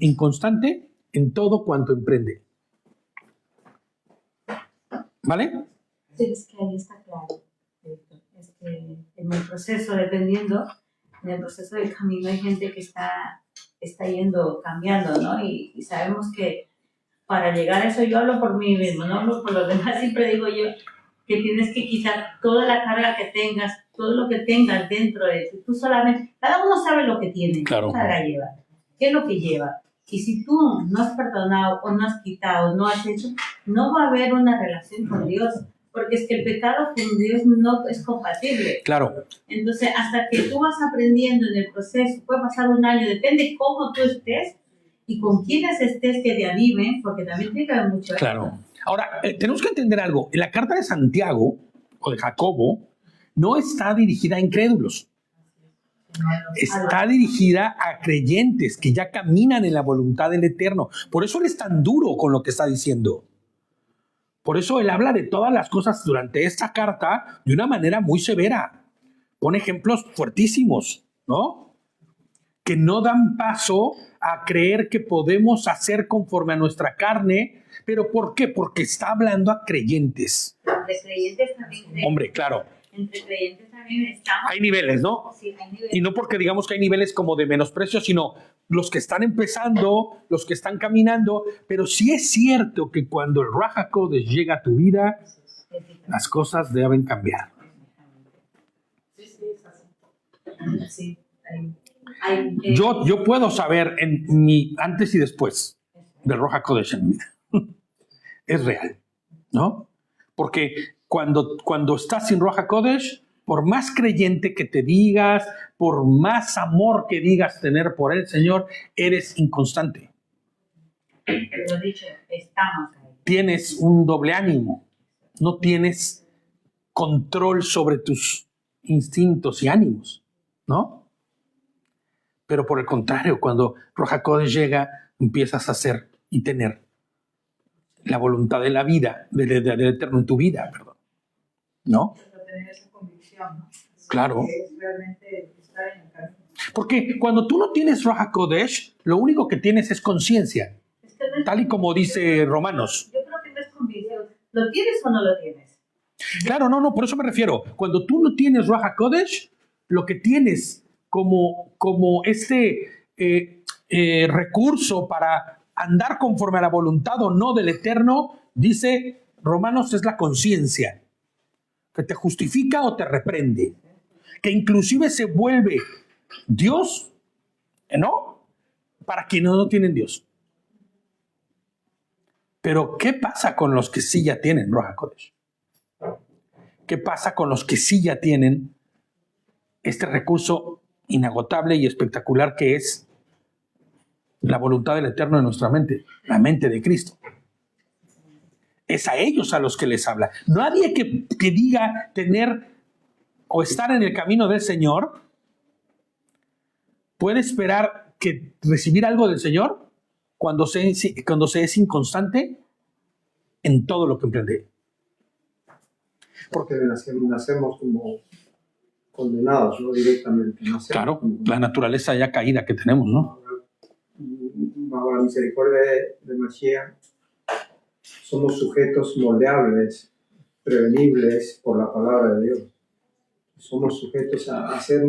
inconstante en todo cuanto emprende. ¿Vale? Sí, es que ahí está claro. Es que en el proceso, dependiendo, en el proceso del camino hay gente que está yendo, cambiando, ¿no? Y sabemos que para llegar a eso, yo hablo por mí mismo, no hablo por los demás, siempre digo yo que tienes que quitar toda la carga que tengas, todo lo que tengas dentro de ti. Tú solamente, cada uno sabe lo que tiene, claro, qué carga lleva, qué es lo que lleva. Y si tú no has perdonado o no has quitado, no has hecho, no va a haber una relación con Dios, porque es que el pecado con Dios no es compatible. Claro. Entonces, hasta que tú vas aprendiendo en el proceso, puede pasar un año, depende cómo tú estés y con quienes estés que te animen, porque también tiene que haber mucho. Claro. Esto. Ahora, tenemos que entender algo. En la carta de Santiago o de Jacobo no está dirigida a incrédulos. Está dirigida a creyentes que ya caminan en la voluntad del Eterno. Por eso él es tan duro con lo que está diciendo. Por eso él habla de todas las cosas durante esta carta de una manera muy severa. Pone ejemplos fuertísimos, ¿no? Que no dan paso a creer que podemos hacer conforme a nuestra carne. ¿Pero por qué? Porque está hablando a creyentes. Entre creyentes también. Hombre, claro. Entre creyentes también estamos. Hay niveles, ¿no? Sí, hay niveles. Y no porque digamos que hay niveles como de menosprecio, sino los que están empezando, los que están caminando. Pero sí es cierto que cuando el Ruach HaKodesh llega a tu vida, las cosas deben cambiar. Sí, Yo puedo saber en mi antes y después del Ruach HaKodesh en mi vida. Es real, ¿no? Porque cuando estás sin Ruach HaKodesh, por más creyente que te digas, por más amor que digas tener por el Señor, eres inconstante. Lo dicho, estamos ahí. Tienes un doble ánimo. No tienes control sobre tus instintos y ánimos, ¿no? Pero por el contrario, cuando Ruach HaKodesh llega, empiezas a hacer y tener la voluntad de la vida, del Eterno en tu vida, perdón. ¿No? Tener esa convicción, ¿no? Claro. Que es realmente estar en el camino. Porque cuando tú no tienes Ruach HaKodesh, lo único que tienes es conciencia, Es que no es, tal y como dice Romanos. yo creo que no es convicción. ¿Lo tienes o no lo tienes? Claro, no, por eso me refiero. Cuando tú no tienes Ruach HaKodesh, lo que tienes como recurso para andar conforme a la voluntad o no del Eterno, dice Romanos, es la conciencia, que te justifica o te reprende, que inclusive se vuelve Dios, ¿no? Para quienes no tienen Dios. Pero ¿qué pasa con los que sí ya tienen Ruach HaKodesh? ¿Qué pasa con los que sí ya tienen este recurso inagotable y espectacular que es la voluntad del Eterno en nuestra mente, la mente de Cristo? Es a ellos a los que les habla. Nadie que diga tener o estar en el camino del Señor puede esperar que recibir algo del Señor cuando se es inconstante en todo lo que emprende. Porque nacemos como condenados, ¿no? Directamente. Claro, la naturaleza ya caída que tenemos, ¿no? Bajo la misericordia de Mashiach, somos sujetos moldeables, prevenibles por la palabra de Dios. Somos sujetos a ser,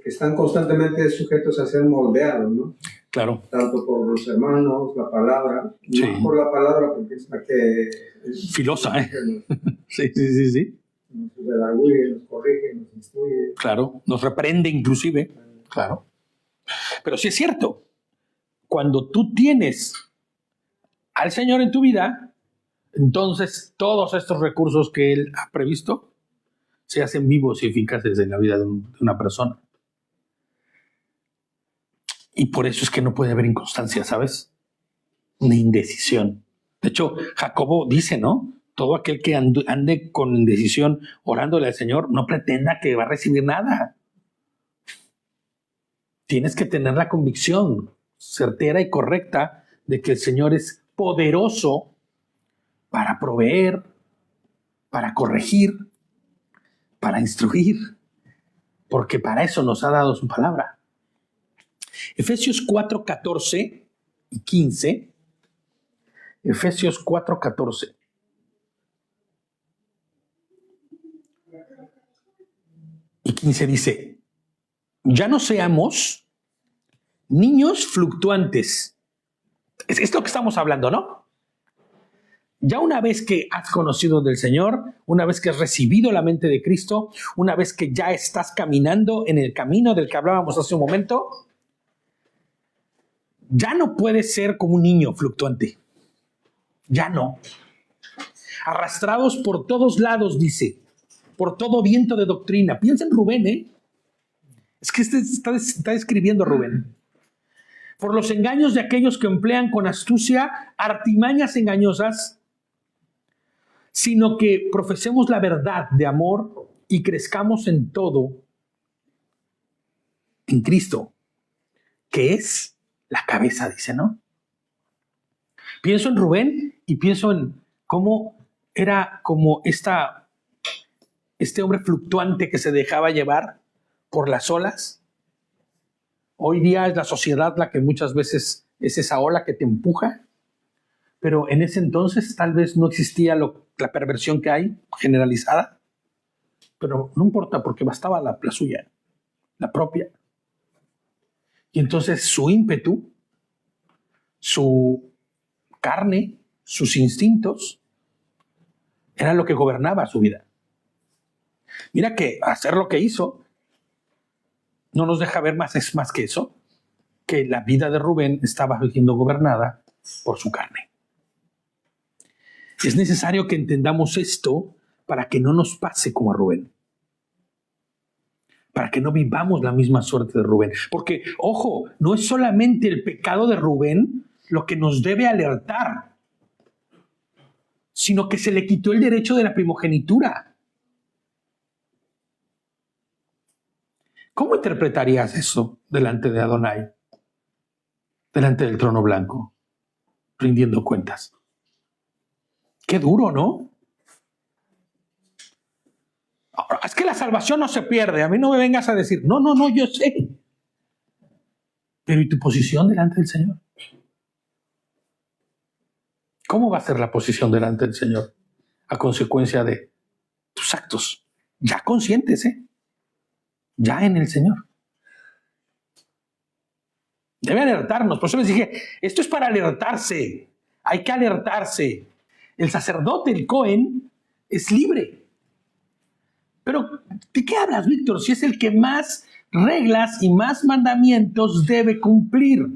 que están constantemente sujetos a ser moldeados, ¿no? Claro. Tanto por los hermanos, la palabra, Sí. no por la palabra porque es la que... Filosa, ¿eh? Nos Sí. redarguye, nos corrige, nos instruye. Claro, nos reprende inclusive. Claro. Pero sí es cierto, cuando tú tienes al Señor en tu vida, entonces todos estos recursos que Él ha previsto se hacen vivos y eficaces en la vida de una persona. Y por eso es que no puede haber inconstancia, ¿sabes? Ni indecisión. De hecho, Jacobo dice, ¿no? Todo aquel que ande con indecisión orándole al Señor, no pretenda que va a recibir nada. Tienes que tener la convicción certera y correcta de que el Señor es poderoso para proveer, para corregir, para instruir, porque para eso nos ha dado su palabra. Efesios 4, 14 y 15. Efesios 4, 14. Y 15 dice, ya no seamos niños fluctuantes. Es lo que estamos hablando, ¿no? Ya una vez que has conocido del Señor, una vez que has recibido la mente de Cristo, una vez que ya estás caminando en el camino del que hablábamos hace un momento, ya no puedes ser como un niño fluctuante. Ya no. Arrastrados por todos lados, dice, por todo viento de doctrina. Piensa en Rubén, ¿eh? Es que está describiendo a Rubén. Por los engaños de aquellos que emplean con astucia artimañas engañosas, sino que profesemos la verdad de amor y crezcamos en todo en Cristo, que es la cabeza, dice, ¿no? Pienso en Rubén y pienso en cómo era como este hombre fluctuante que se dejaba llevar por las olas. Hoy día es la sociedad la que muchas veces es esa ola que te empuja, pero en ese entonces tal vez no existía la perversión que hay generalizada, pero no importa porque bastaba la suya, la propia. Y entonces su ímpetu, su carne, sus instintos, era lo que gobernaba su vida. Mira que hacer lo que hizo no nos deja ver más que eso, que la vida de Rubén estaba siendo gobernada por su carne. Es necesario que entendamos esto para que no nos pase como a Rubén. Para que no vivamos la misma suerte de Rubén. Porque, ojo, no es solamente el pecado de Rubén lo que nos debe alertar, sino que se le quitó el derecho de la primogenitura. ¿Cómo interpretarías eso delante de Adonai? Delante del trono blanco, rindiendo cuentas. Qué duro, ¿no? Ahora, es que la salvación no se pierde. A mí no me vengas a decir, no, yo sé. Pero ¿y tu posición delante del Señor? ¿Cómo va a ser la posición delante del Señor a consecuencia de tus actos? Ya conscientes, ya en el Señor. Debe alertarnos. Por eso les dije, esto es para alertarse. Hay que alertarse. El sacerdote, el Cohen, es libre. Pero, ¿de qué hablas, Víctor? Si es el que más reglas y más mandamientos debe cumplir.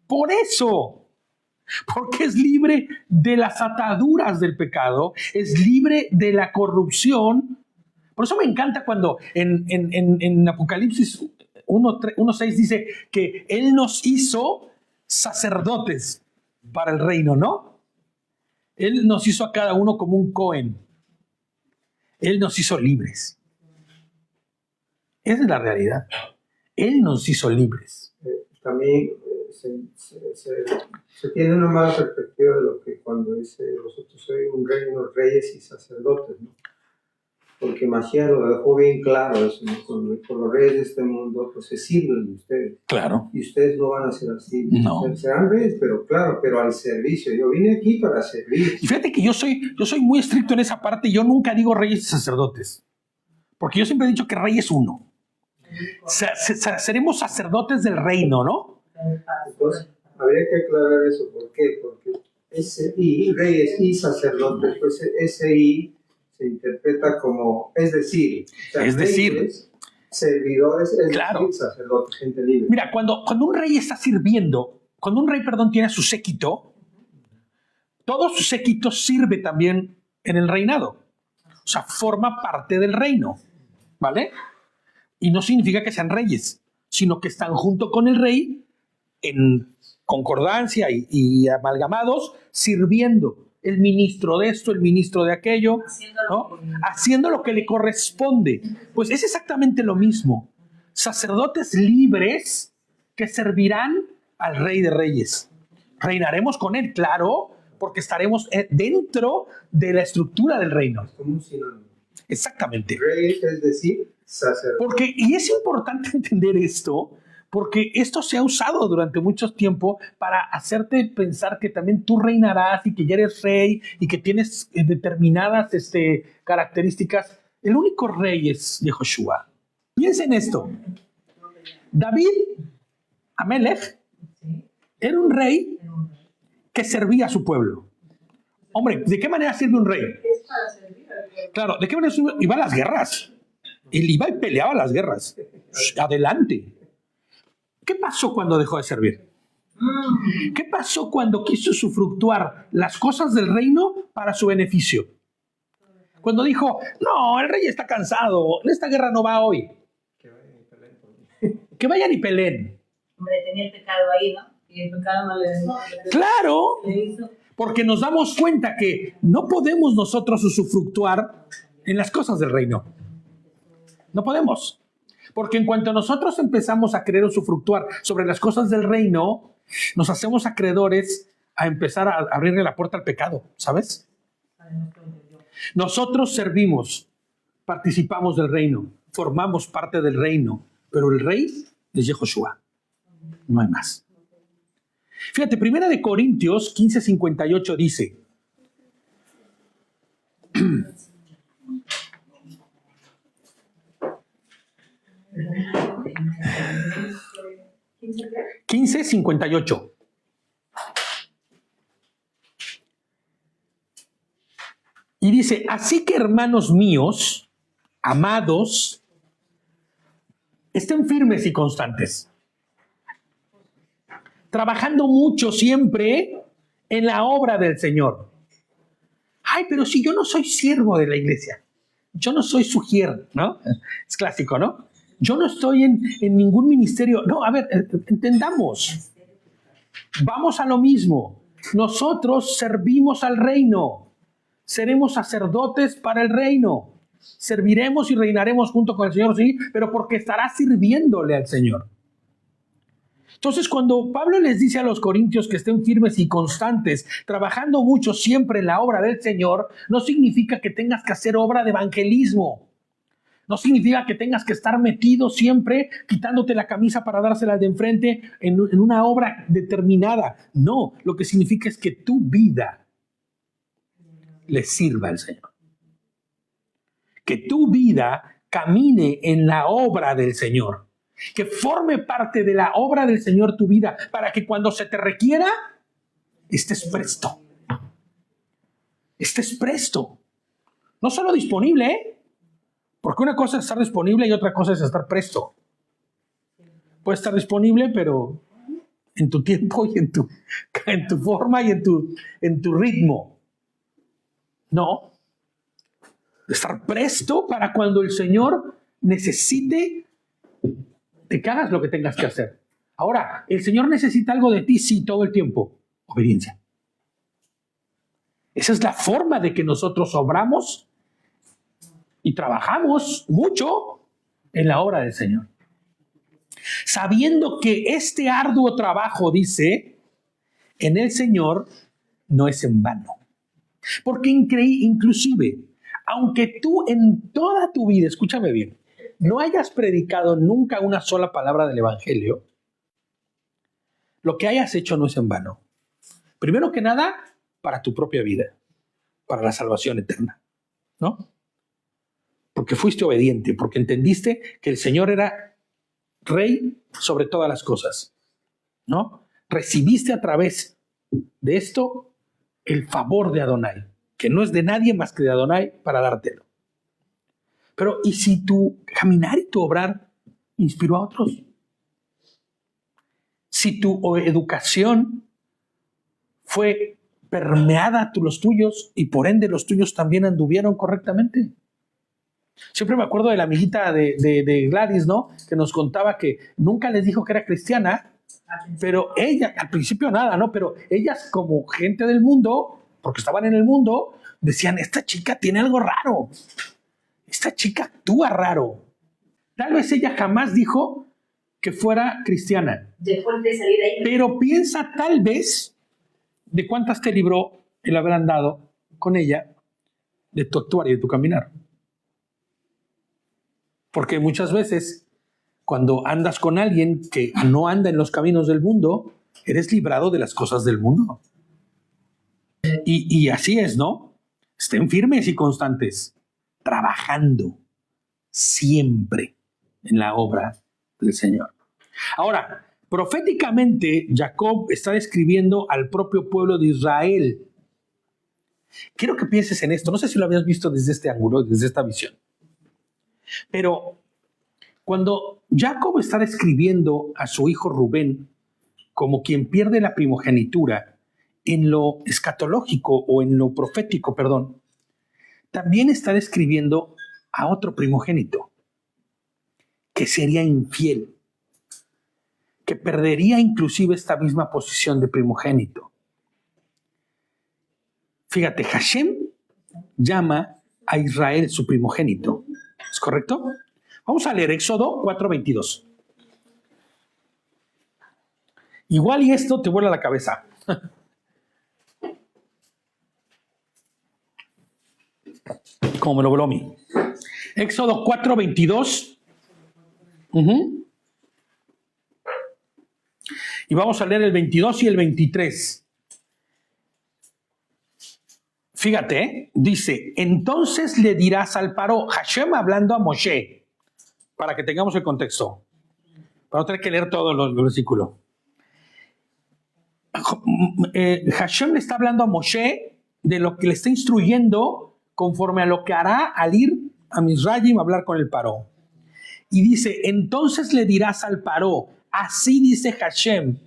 Por eso. Porque es libre de las ataduras del pecado, es libre de la corrupción. Por eso me encanta cuando en Apocalipsis 1:6 dice que Él nos hizo sacerdotes para el reino, ¿no? Él nos hizo a cada uno como un Cohen. Él nos hizo libres. Esa es la realidad. Él nos hizo libres. También se tiene una mala perspectiva de lo que cuando dice vosotros sois un reino, reyes y sacerdotes, ¿no? porque Mashiach lo dejó bien claro eso, ¿no? Con los reyes de este mundo, pues se sirven de ustedes. Claro. Y ustedes no van a ser así. No. Serán reyes, pero claro, pero al servicio. Yo vine aquí para servir. Y fíjate que yo soy muy estricto en esa parte. Yo nunca digo reyes y sacerdotes. Porque yo siempre he dicho que rey es uno. Seremos sacerdotes del reino, ¿no? Entonces, habría que aclarar eso. ¿Por qué? Porque ese I, reyes y sacerdotes, pues ese I se interpreta como, es decir, reyes, servidores, es claro. decir, sacerdotes, gente libre. Mira, cuando un rey está sirviendo, cuando un rey, tiene a su séquito, todo su séquito sirve también en el reinado. O sea, forma parte del reino, ¿vale? Y no significa que sean reyes, sino que están junto con el rey en concordancia y amalgamados, sirviendo. El ministro de esto, el ministro de aquello, ¿no? Haciendo lo que le corresponde. Pues es exactamente lo mismo. Sacerdotes libres que servirán al Rey de Reyes. Reinaremos con él, claro, porque estaremos dentro de la estructura del reino. Como un sinónimo. Exactamente. Reyes, es decir, sacerdotes. Y es importante entender esto, porque esto se ha usado durante mucho tiempo para hacerte pensar que también tú reinarás y que ya eres rey y que tienes determinadas características. El único rey es Yehoshua. Piensen esto. David, Amelech, era un rey que servía a su pueblo. Hombre, ¿de qué manera sirve un rey? Es para servir al pueblo. Claro, ¿de qué manera sirve? Iba a las guerras. Él iba y peleaba las guerras. Adelante. ¿Qué pasó cuando dejó de servir? ¿Qué pasó cuando quiso usufructuar las cosas del reino para su beneficio? Cuando dijo, no, el rey está cansado, en esta guerra no va hoy. Que vayan y peleen. Hombre, tenía el pecado ahí, ¿no? Y el pecado no le... Claro, le hizo... porque nos damos cuenta que no podemos nosotros usufructuar en las cosas del reino. No podemos. Porque en cuanto nosotros empezamos a querer usufructuar sobre las cosas del reino, nos hacemos acreedores a empezar a abrirle la puerta al pecado, ¿sabes? Nosotros servimos, participamos del reino, formamos parte del reino, pero el rey es Yehoshua. No hay más. Fíjate, 1 Corintios 15:58 dice, $15:58. Y dice, así que hermanos míos, amados, estén firmes y constantes, trabajando mucho siempre en la obra del Señor. Ay, pero si yo no soy siervo de la iglesia, yo no soy sugier, ¿no? Es clásico, ¿no? Yo no estoy en ningún ministerio. No, a ver, entendamos. Vamos a lo mismo. Nosotros servimos al reino. Seremos sacerdotes para el reino. Serviremos y reinaremos junto con el Señor, sí, pero porque estará sirviéndole al Señor. Entonces, cuando Pablo les dice a los corintios que estén firmes y constantes, trabajando mucho siempre en la obra del Señor, no significa que tengas que hacer obra de evangelismo. No significa que tengas que estar metido siempre, quitándote la camisa para dársela de enfrente en una obra determinada. No, lo que significa es que tu vida le sirva al Señor. Que tu vida camine en la obra del Señor. Que forme parte de la obra del Señor tu vida, para que cuando se te requiera, estés presto. Estés presto. No solo disponible, ¿eh? Porque una cosa es estar disponible y otra cosa es estar presto. Puedes estar disponible, pero en tu tiempo y en tu forma y en tu ritmo. No. Estar presto para cuando el Señor necesite de que hagas lo que tengas que hacer. Ahora, ¿el Señor necesita algo de ti? Sí, todo el tiempo. Obediencia. Esa es la forma de que nosotros obramos y trabajamos mucho en la obra del Señor. Sabiendo que este arduo trabajo, dice, en el Señor no es en vano. Porque inclusive, aunque tú en toda tu vida, escúchame bien, no hayas predicado nunca una sola palabra del Evangelio, lo que hayas hecho no es en vano. Primero que nada, para tu propia vida, para la salvación eterna, ¿no? Porque fuiste obediente, porque entendiste que el Señor era rey sobre todas las cosas, ¿no? Recibiste a través de esto el favor de Adonai, que no es de nadie más que de Adonai para dártelo. Pero, ¿y si tu caminar y tu obrar inspiró a otros? Si tu educación fue permeada a los tuyos y por ende los tuyos también anduvieron correctamente. Siempre me acuerdo de la amiguita de Gladys, ¿no? Que nos contaba que nunca les dijo que era cristiana, pero ella, al principio nada, ¿no? Pero ellas como gente del mundo, porque estaban en el mundo, decían, esta chica tiene algo raro. Esta chica actúa raro. Tal vez ella jamás dijo que fuera cristiana. Después de salir de ahí. Pero piensa tal vez de cuántas te libró el haber andado con ella, de tu actuar y de tu caminar. Porque muchas veces, cuando andas con alguien que no anda en los caminos del mundo, eres librado de las cosas del mundo. Y así es, ¿no? Estén firmes y constantes, trabajando siempre en la obra del Señor. Ahora, proféticamente, Jacob está describiendo al propio pueblo de Israel. Quiero que pienses en esto. No sé si lo habías visto desde este ángulo, desde esta visión. Pero cuando Jacob está describiendo a su hijo Rubén como quien pierde la primogenitura en lo escatológico o en lo profético, perdón, también está describiendo a otro primogénito que sería infiel, que perdería inclusive esta misma posición de primogénito. Fíjate, Hashem llama a Israel su primogénito. ¿Es correcto? Vamos a leer Éxodo 4:22. Igual y esto te vuela la cabeza. Como me lo voló a mí. Éxodo 4:22. Y vamos a leer el 22 y el 23. Fíjate, dice, entonces le dirás al Paró, Hashem hablando a Moshe, para que tengamos el contexto, para no tener que leer todos los versículos. Hashem le está hablando a Moshe de lo que le está instruyendo conforme a lo que hará al ir a Mizrayim a hablar con el Paró. Y dice, entonces le dirás al Paró, así dice Hashem,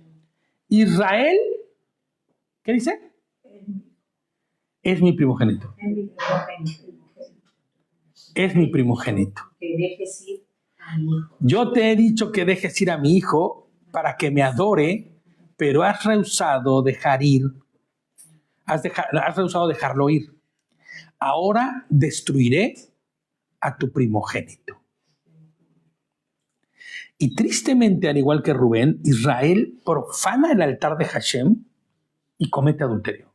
Israel, ¿qué dice? Es mi primogénito. Es mi primogénito. Que dejes ir a mi hijo. Yo te he dicho que dejes ir a mi hijo para que me adore, pero has rehusado dejar ir. Has rehusado dejarlo ir. Ahora destruiré a tu primogénito. Y tristemente, al igual que Rubén, Israel profana el altar de Hashem y comete adulterio.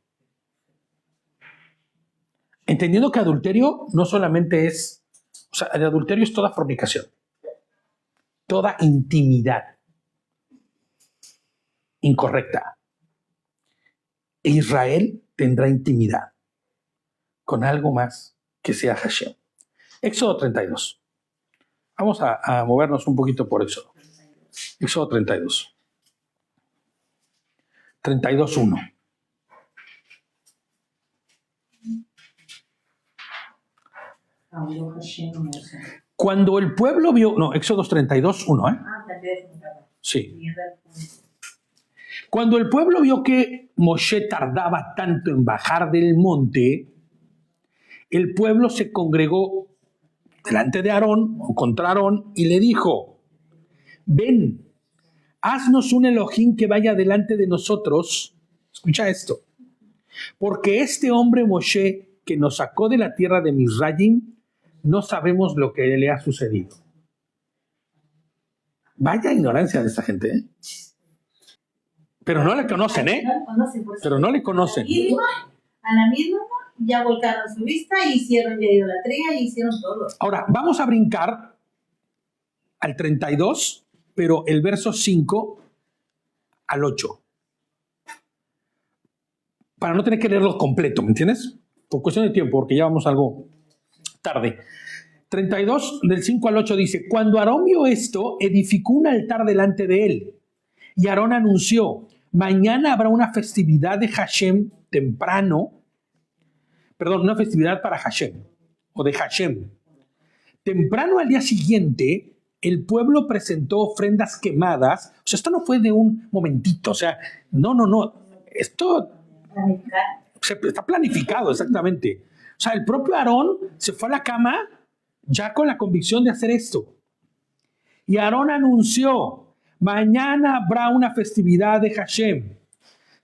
Entendiendo que adulterio no solamente es, o sea, el adulterio es toda fornicación, toda intimidad incorrecta. E Israel tendrá intimidad con algo más que sea Hashem. Éxodo 32. Vamos a movernos un poquito por Éxodo. Éxodo 32. 32:1. Cuando el pueblo vio... No, Éxodo 32:1, Sí. Cuando el pueblo vio que Moshe tardaba tanto en bajar del monte, el pueblo se congregó delante de Aarón o contra Aarón y le dijo, ven, haznos un Elohim que vaya delante de nosotros. Escucha esto. Porque este hombre Moshe que nos sacó de la tierra de Mizrayim, no sabemos lo que le ha sucedido. Vaya ignorancia de esta gente, ¿eh? Pero no le conocen, ¿eh? No le conocen, por eso. Pero no le conocen. A la misma ya volcaron su vista y hicieron ya idolatría y hicieron todo. Ahora, vamos a brincar al 32, pero el verso 5 al 8. Para no tener que leerlo completo, ¿me entiendes? Por cuestión de tiempo, porque ya vamos algo tarde. 32, del 5 al 8 dice, cuando Aarón vio esto, edificó un altar delante de él. Y Aarón anunció, mañana habrá una festividad de Hashem temprano, una festividad para Hashem, o de Hashem. Temprano al día siguiente, el pueblo presentó ofrendas quemadas. O sea, esto no fue de un momentito, o sea, no. Esto está planificado, exactamente. O sea, el propio Aarón se fue a la cama ya con la convicción de hacer esto. Y Aarón anunció, mañana habrá una festividad de Hashem.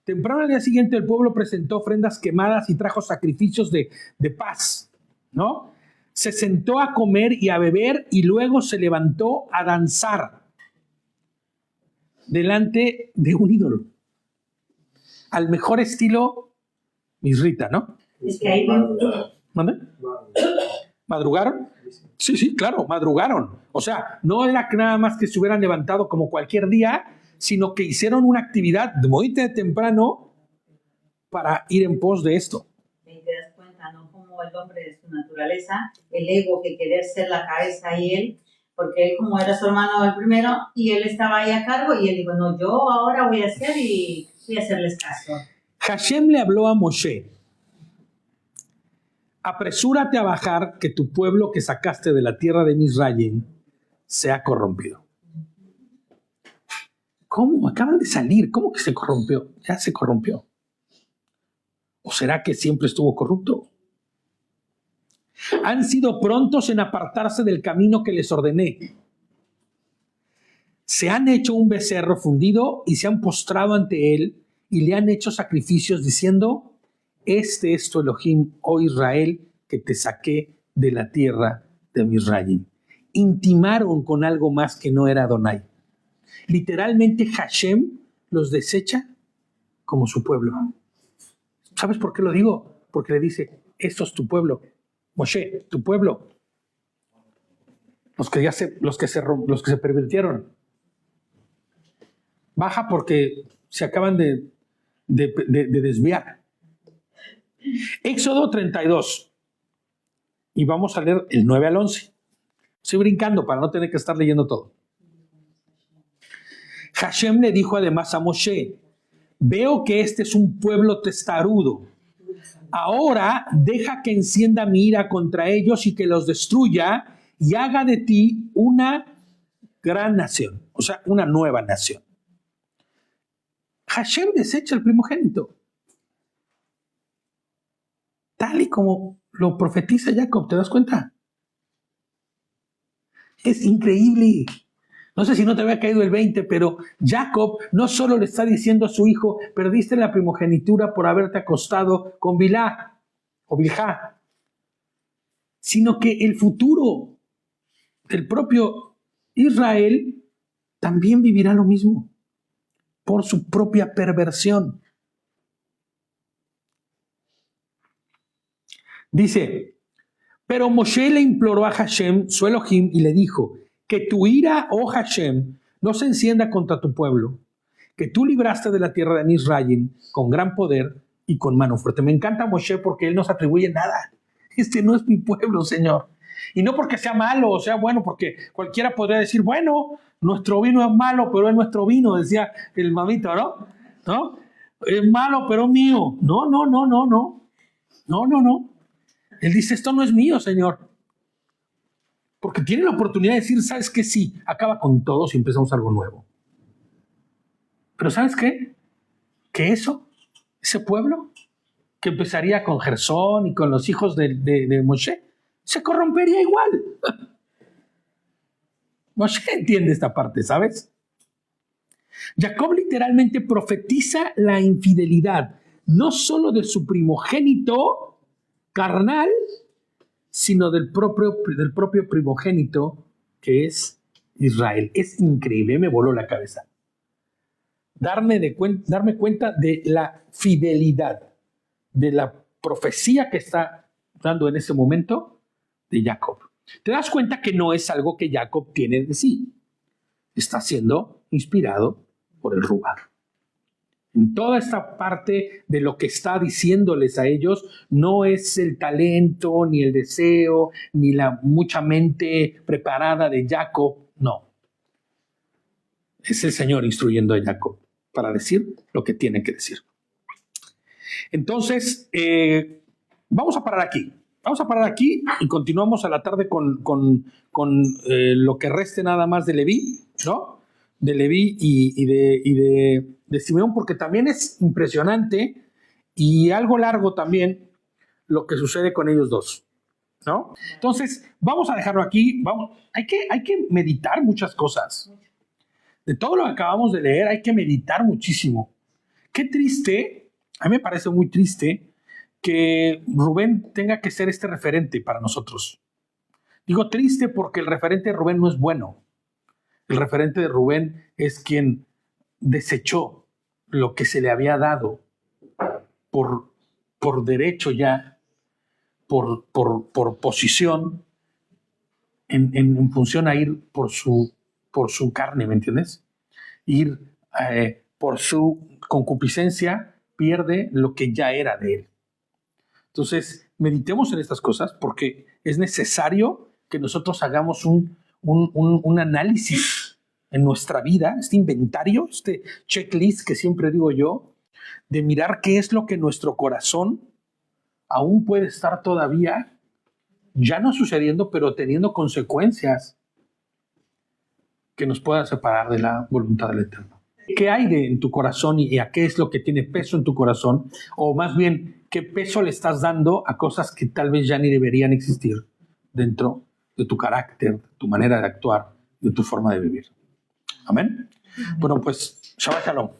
Temprano al día siguiente el pueblo presentó ofrendas quemadas y trajo sacrificios de paz, ¿no? Se sentó a comer y a beber y luego se levantó a danzar delante de un ídolo. Al mejor estilo misrita, ¿no? Es que ahí ¿Mande? ¿Madrugaron? Sí, claro, madrugaron. O sea, no era nada más que se hubieran levantado como cualquier día, sino que hicieron una actividad muy temprano para ir en pos de esto. Y te das cuenta, ¿no? Como el hombre de su naturaleza, el ego que querer ser la cabeza y él, porque él como era su hermano el primero, y él estaba ahí a cargo, y él dijo, no, yo ahora voy a hacer y voy a hacerles caso. Hashem le habló a Moshe, apresúrate a bajar que tu pueblo que sacaste de la tierra de Misraim se ha corrompido. ¿Cómo? Acaban de salir. ¿Cómo que se corrompió? Ya se corrompió. ¿O será que siempre estuvo corrupto? Han sido prontos en apartarse del camino que les ordené. Se han hecho un becerro fundido y se han postrado ante él y le han hecho sacrificios diciendo, este es tu Elohim, oh Israel, que te saqué de la tierra de Misraim. Intimaron con algo más que no era Adonai. Literalmente Hashem los desecha como su pueblo. ¿Sabes por qué lo digo? Porque le dice, esto es tu pueblo. Moshe, tu pueblo. Los que se pervirtieron. Baja porque se acaban de desviar. Éxodo 32. Y vamos a leer el 9 al 11. Estoy brincando para no tener que estar leyendo todo. Hashem le dijo además a Moshe, veo que este es un pueblo testarudo. Ahora deja que encienda mi ira contra ellos y que los destruya y haga de ti una gran nación, o sea, una nueva nación. Hashem desecha el primogénito. Tal y como lo profetiza Jacob, ¿te das cuenta? Es increíble. No sé si no te había caído el 20, pero Jacob no solo le está diciendo a su hijo, perdiste la primogenitura por haberte acostado con Bilhá o Bilhá, sino que el futuro del propio Israel también vivirá lo mismo por su propia perversión. Dice, pero Moshe le imploró a Hashem, su Elohim, y le dijo, que tu ira, oh Hashem, no se encienda contra tu pueblo, que tú libraste de la tierra de Misraim con gran poder y con mano fuerte. Me encanta Moshe porque él no se atribuye nada. Este no es mi pueblo, Señor. Y no porque sea malo o sea bueno, porque cualquiera podría decir, bueno, nuestro vino es malo, pero es nuestro vino, decía el mamito, ¿no? ¿No? Es malo, pero es mío. No. Él dice, esto no es mío, Señor. Porque tiene la oportunidad de decir, ¿sabes qué? Sí, acaba con todos y empezamos algo nuevo. Pero ¿sabes qué? Que ese pueblo, que empezaría con Gersón y con los hijos de Moshe, se corrompería igual. Moshe entiende esta parte, ¿sabes? Jacob literalmente profetiza la infidelidad, no solo de su primogénito carnal, sino del propio primogénito que es Israel. Es increíble, me voló la cabeza. Darme cuenta de la fidelidad, de la profecía que está dando en ese momento de Jacob. Te das cuenta que no es algo que Jacob tiene de sí. Está siendo inspirado por el Ruach. En toda esta parte de lo que está diciéndoles a ellos, no es el talento, ni el deseo, ni la mucha mente preparada de Jacob, no. Es el Señor instruyendo a Jacob para decir lo que tiene que decir. Entonces, vamos a parar aquí. Vamos a parar aquí y continuamos a la tarde con lo que reste nada más de Leví, ¿no? De Leví y de Simeón, porque también es impresionante y algo largo también lo que sucede con ellos dos, ¿no? Entonces, vamos a dejarlo aquí. Hay que meditar muchas cosas. De todo lo que acabamos de leer, hay que meditar muchísimo. Qué triste, a mí me parece muy triste que Rubén tenga que ser este referente para nosotros. Digo triste porque el referente de Rubén no es bueno. El referente de Rubén es quien desechó lo que se le había dado por derecho ya, por posición, en función a ir por su carne, ¿me entiendes? Ir por su concupiscencia, pierde lo que ya era de él. Entonces, meditemos en estas cosas porque es necesario que nosotros hagamos un análisis en nuestra vida, este inventario, este checklist que siempre digo yo, de mirar qué es lo que nuestro corazón aún puede estar todavía, ya no sucediendo, pero teniendo consecuencias que nos puedan separar de la voluntad del Eterno. ¿Qué hay en tu corazón y a qué es lo que tiene peso en tu corazón? O más bien, ¿qué peso le estás dando a cosas que tal vez ya ni deberían existir dentro de tu carácter, tu manera de actuar, de tu forma de vivir? Amén. Bueno, pues, Shabbat Shalom.